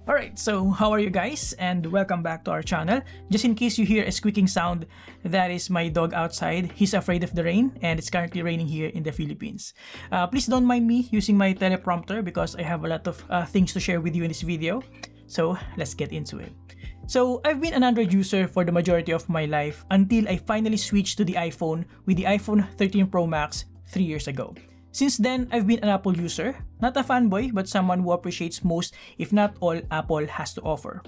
Alright, so how are you guys? And welcome back to our channel. Just in case you hear a squeaking sound, that is my dog outside. He's afraid of the rain and it's currently raining here in the Philippines. Please don't mind me using my teleprompter because I have a lot of things to share with you in this video. So let's get into it. So I've been an Android user for the majority of my life until I finally switched to the iPhone with the iPhone 13 Pro Max 3 years ago. Since then, I've been an Apple user, not a fanboy, but someone who appreciates most, if not all, Apple has to offer.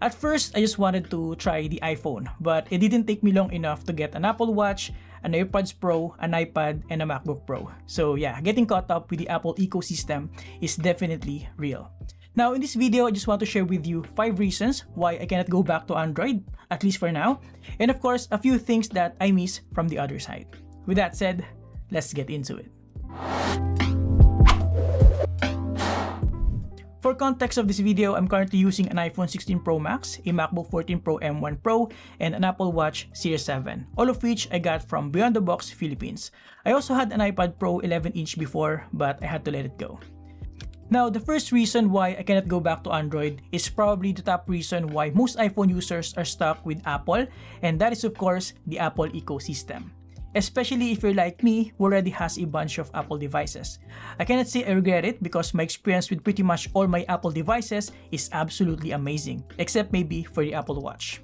At first, I just wanted to try the iPhone, but it didn't take me long enough to get an Apple Watch, an AirPods Pro, an iPad, and a MacBook Pro. So yeah, getting caught up with the Apple ecosystem is definitely real. Now in this video, I just want to share with you 5 reasons why I cannot go back to Android, at least for now, and of course, a few things that I miss from the other side. With that said, let's get into it. For context of this video, I'm currently using an iPhone 16 Pro Max, a MacBook 14 Pro M1 Pro, and an Apple Watch Series 7, all of which I got from Beyond the Box Philippines. I also had an iPad Pro 11-inch before, but I had to let it go. Now, the first reason why I cannot go back to Android is probably the top reason why most iPhone users are stuck with Apple, and that is of course the Apple ecosystem. Especially if you're like me, who already has a bunch of Apple devices. I cannot say I regret it because my experience with pretty much all my Apple devices is absolutely amazing, except maybe for the Apple Watch.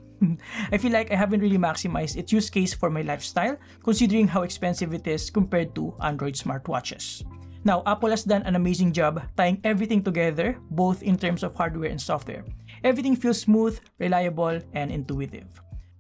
I feel like I haven't really maximized its use case for my lifestyle, considering how expensive it is compared to Android smartwatches. Now, Apple has done an amazing job tying everything together, both in terms of hardware and software. Everything feels smooth, reliable, and intuitive.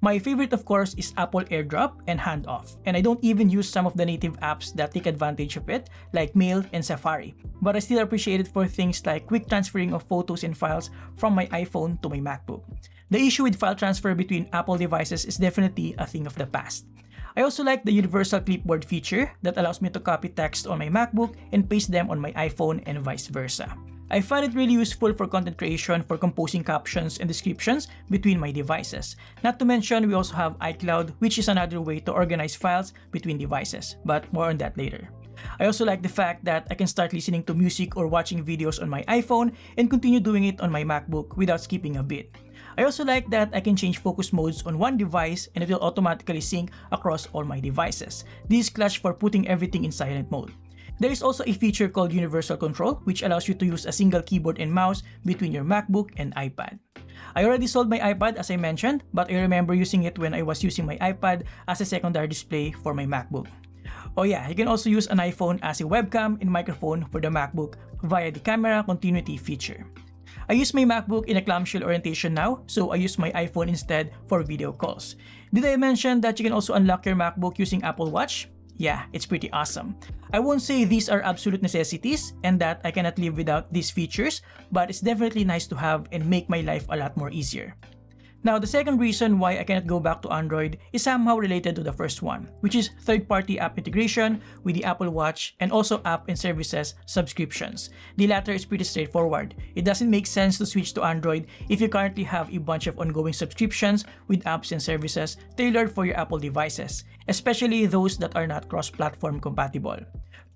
My favorite of course is Apple AirDrop and Handoff, and I don't even use some of the native apps that take advantage of it, like Mail and Safari. But I still appreciate it for things like quick transferring of photos and files from my iPhone to my MacBook. The issue with file transfer between Apple devices is definitely a thing of the past. I also like the universal clipboard feature that allows me to copy text on my MacBook and paste them on my iPhone and vice versa. I find it really useful for content creation for composing captions and descriptions between my devices. Not to mention, we also have iCloud, which is another way to organize files between devices, but more on that later. I also like the fact that I can start listening to music or watching videos on my iPhone and continue doing it on my MacBook without skipping a bit. I also like that I can change focus modes on one device and it will automatically sync across all my devices. This is clutch for putting everything in silent mode. There is also a feature called Universal Control, which allows you to use a single keyboard and mouse between your MacBook and iPad. I already sold my iPad as I mentioned, but I remember using it when I was using my iPad as a secondary display for my MacBook. Oh yeah, you can also use an iPhone as a webcam and microphone for the MacBook via the camera continuity feature. I use my MacBook in a clamshell orientation now, so I use my iPhone instead for video calls. Did I mention that you can also unlock your MacBook using Apple Watch? Yeah, it's pretty awesome. I won't say these are absolute necessities and that I cannot live without these features, but it's definitely nice to have and make my life a lot more easier. Now, the second reason why I cannot go back to Android is somehow related to the first one, which is third-party app integration with the Apple Watch and also app and services subscriptions. The latter is pretty straightforward. It doesn't make sense to switch to Android if you currently have a bunch of ongoing subscriptions with apps and services tailored for your Apple devices, especially those that are not cross-platform compatible.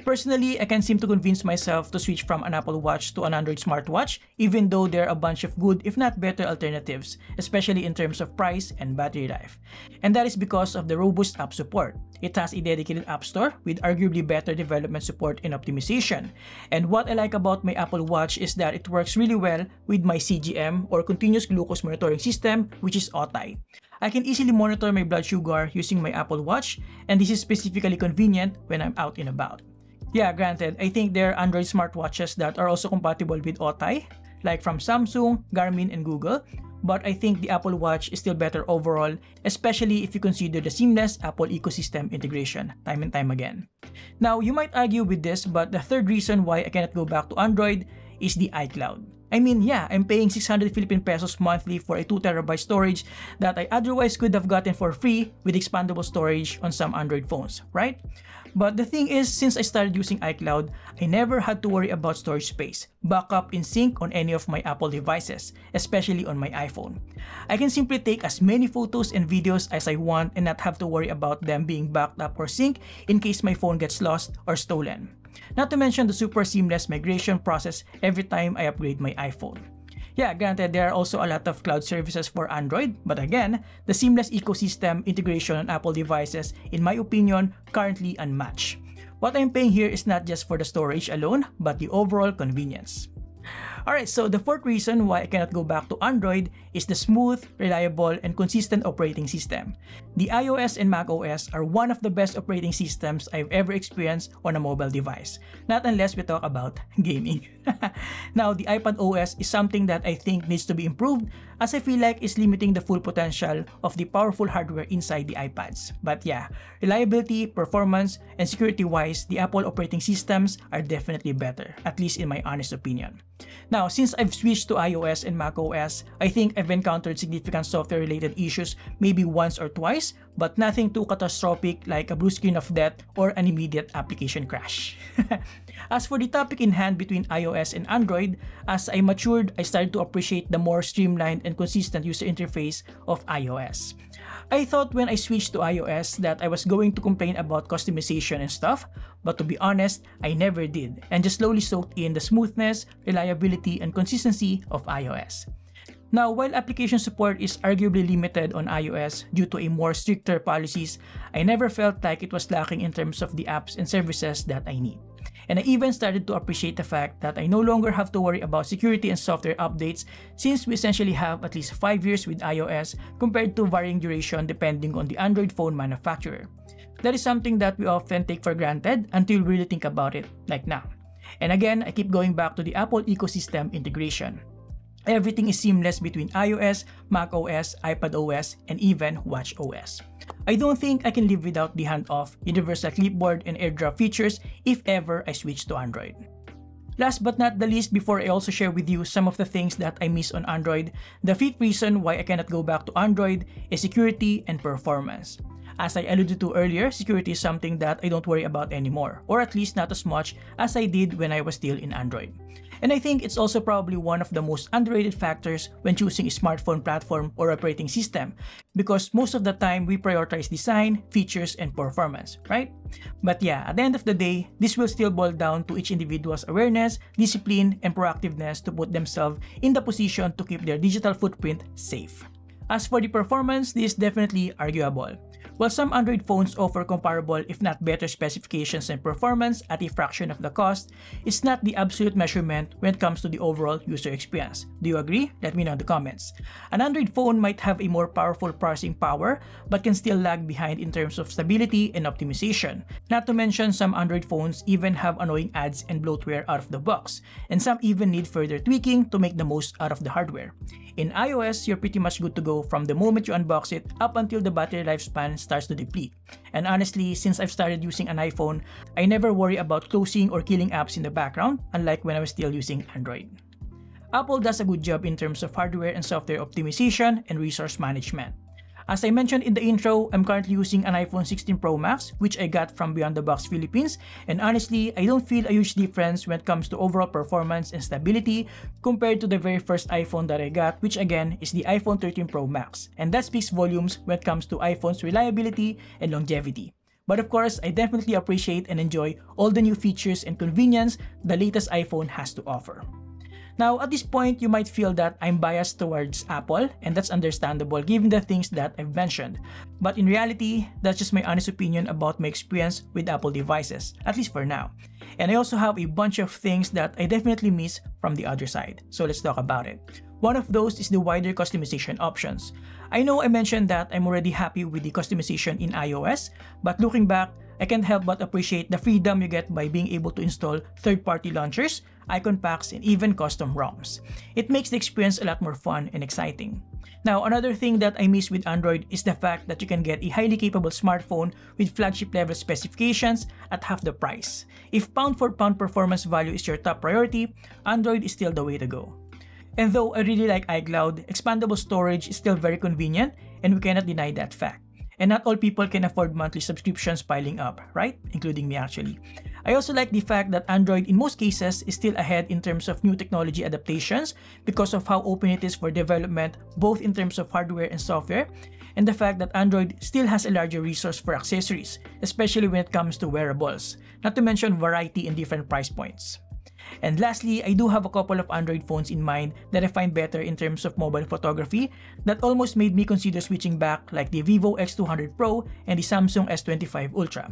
Personally, I can't seem to convince myself to switch from an Apple Watch to an Android smartwatch, even though there are a bunch of good if not better alternatives, especially in terms of price and battery life. And that is because of the robust app support. It has a dedicated app store with arguably better development support and optimization. And what I like about my Apple Watch is that it works really well with my CGM or continuous glucose monitoring system, which is Otai. I can easily monitor my blood sugar using my Apple Watch, and this is specifically convenient when I'm out and about. Yeah, granted, I think there are Android smartwatches that are also compatible with Otai, like from Samsung, Garmin, and Google, but I think the Apple Watch is still better overall, especially if you consider the seamless Apple ecosystem integration, time and time again. Now, you might argue with this, but the third reason why I cannot go back to Android is the iCloud. I mean, yeah, I'm paying 600 Philippine pesos monthly for a 2TB storage that I otherwise could have gotten for free with expandable storage on some Android phones, right? But the thing is, since I started using iCloud, I never had to worry about storage space, backup in sync on any of my Apple devices, especially on my iPhone. I can simply take as many photos and videos as I want and not have to worry about them being backed up or synced in case my phone gets lost or stolen. Not to mention the super seamless migration process every time I upgrade my iPhone. Yeah, granted, there are also a lot of cloud services for Android, but again, the seamless ecosystem integration on Apple devices, in my opinion, currently unmatched. What I'm paying here is not just for the storage alone, but the overall convenience. Alright, so the fourth reason why I cannot go back to Android is the smooth, reliable, and consistent operating system. The iOS and macOS are one of the best operating systems I've ever experienced on a mobile device, not unless we talk about gaming. Now, the iPadOS is something that I think needs to be improved, as I feel like it's limiting the full potential of the powerful hardware inside the iPads. But yeah, reliability, performance, and security-wise, the Apple operating systems are definitely better, at least in my honest opinion. Now, since I've switched to iOS and macOS, I think I've encountered significant software-related issues maybe once or twice, but nothing too catastrophic like a blue screen of death or an immediate application crash. As for the topic in hand between iOS and Android, as I matured, I started to appreciate the more streamlined and consistent user interface of iOS. I thought when I switched to iOS that I was going to complain about customization and stuff, but to be honest, I never did, and just slowly soaked in the smoothness, reliability, and consistency of iOS. Now, while application support is arguably limited on iOS due to a more stricter policies, I never felt like it was lacking in terms of the apps and services that I need. And I even started to appreciate the fact that I no longer have to worry about security and software updates, since we essentially have at least 5 years with iOS compared to varying duration depending on the Android phone manufacturer. That is something that we often take for granted until we really think about it, like now. And again, I keep going back to the Apple ecosystem integration. Everything is seamless between iOS, macOS, iPadOS, and even watchOS. I don't think I can live without the handoff, universal clipboard, and AirDrop features if ever I switch to Android. Last but not the least, before I also share with you some of the things that I miss on Android, the fifth reason why I cannot go back to Android is security and performance. As I alluded to earlier, security is something that I don't worry about anymore, or at least not as much as I did when I was still in Android. And I think it's also probably one of the most underrated factors when choosing a smartphone platform or operating system, because most of the time we prioritize design, features, and performance, right? But yeah, at the end of the day, this will still boil down to each individual's awareness, discipline, and proactiveness to put themselves in the position to keep their digital footprint safe. As for the performance, this is definitely arguable. While some Android phones offer comparable if not better specifications and performance at a fraction of the cost, it's not the absolute measurement when it comes to the overall user experience. Do you agree? Let me know in the comments. An Android phone might have a more powerful processing power but can still lag behind in terms of stability and optimization. Not to mention, some Android phones even have annoying ads and bloatware out of the box, and some even need further tweaking to make the most out of the hardware. In iOS, you're pretty much good to go from the moment you unbox it up until the battery lifespan starts to deplete. And honestly, since I've started using an iPhone, I never worry about closing or killing apps in the background, unlike when I was still using Android. Apple does a good job in terms of hardware and software optimization and resource management. As I mentioned in the intro, I'm currently using an iPhone 16 Pro Max, which I got from Beyond the Box Philippines, and honestly, I don't feel a huge difference when it comes to overall performance and stability compared to the very first iPhone that I got, which again is the iPhone 13 Pro Max, and that speaks volumes when it comes to iPhone's reliability and longevity. But of course, I definitely appreciate and enjoy all the new features and convenience the latest iPhone has to offer. Now, at this point, you might feel that I'm biased towards Apple, and that's understandable given the things that I've mentioned. But in reality, that's just my honest opinion about my experience with Apple devices, at least for now. And I also have a bunch of things that I definitely miss from the other side, so let's talk about it. One of those is the wider customization options. I know I mentioned that I'm already happy with the customization in iOS, but looking back, I can't help but appreciate the freedom you get by being able to install third-party launchers, icon packs, and even custom ROMs. It makes the experience a lot more fun and exciting. Now, another thing that I miss with Android is the fact that you can get a highly capable smartphone with flagship-level specifications at half the price. If pound-for-pound performance value is your top priority, Android is still the way to go. And though I really like iCloud, expandable storage is still very convenient, and we cannot deny that fact. And not all people can afford monthly subscriptions piling up, right? Including me actually. I also like the fact that Android in most cases is still ahead in terms of new technology adaptations because of how open it is for development both in terms of hardware and software, and the fact that Android still has a larger resource for accessories, especially when it comes to wearables, not to mention variety in different price points. And lastly, I do have a couple of Android phones in mind that I find better in terms of mobile photography that almost made me consider switching back, like the Vivo X200 Pro and the Samsung S25 Ultra.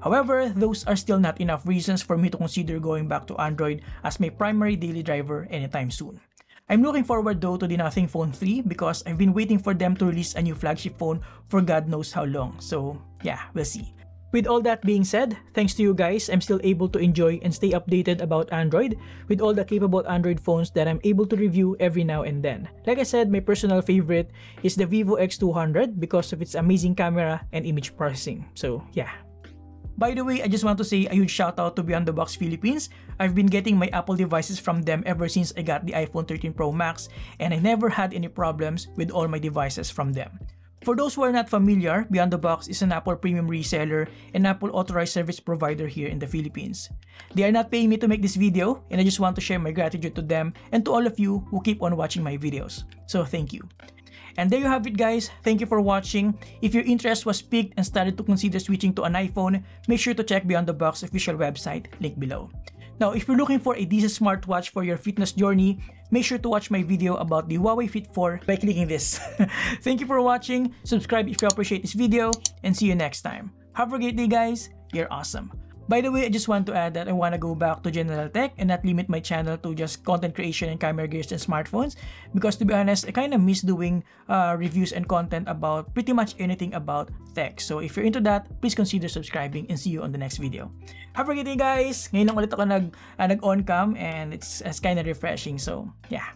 However, those are still not enough reasons for me to consider going back to Android as my primary daily driver anytime soon. I'm looking forward though to the Nothing Phone 3 because I've been waiting for them to release a new flagship phone for God knows how long, so yeah, we'll see. With all that being said, thanks to you guys, I'm still able to enjoy and stay updated about Android with all the capable Android phones that I'm able to review every now and then. Like I said, my personal favorite is the Vivo X200 because of its amazing camera and image processing, so yeah. By the way, I just want to say a huge shout out to Beyond the Box Philippines. I've been getting my Apple devices from them ever since I got the iPhone 13 Pro Max and I never had any problems with all my devices from them. For those who are not familiar, Beyond the Box is an Apple premium reseller and Apple authorized service provider here in the Philippines. They are not paying me to make this video and I just want to share my gratitude to them and to all of you who keep on watching my videos. So thank you. And there you have it guys, thank you for watching. If your interest was piqued and started to consider switching to an iPhone, make sure to check Beyond the Box official website, link below. Now if you're looking for a decent smartwatch for your fitness journey, make sure to watch my video about the Huawei Fit 4 by clicking this. Thank you for watching, subscribe if you appreciate this video, and see you next time. Have a great day guys, you're awesome. By the way, I just want to add that I want to go back to general tech and not limit my channel to just content creation and camera gears and smartphones because to be honest, I kind of miss doing reviews and content about pretty much anything about tech. So if you're into that, please consider subscribing and see you on the next video. Have a great day guys! Ngayon lang ulit ako nag-on cam and it's kind of refreshing, so yeah.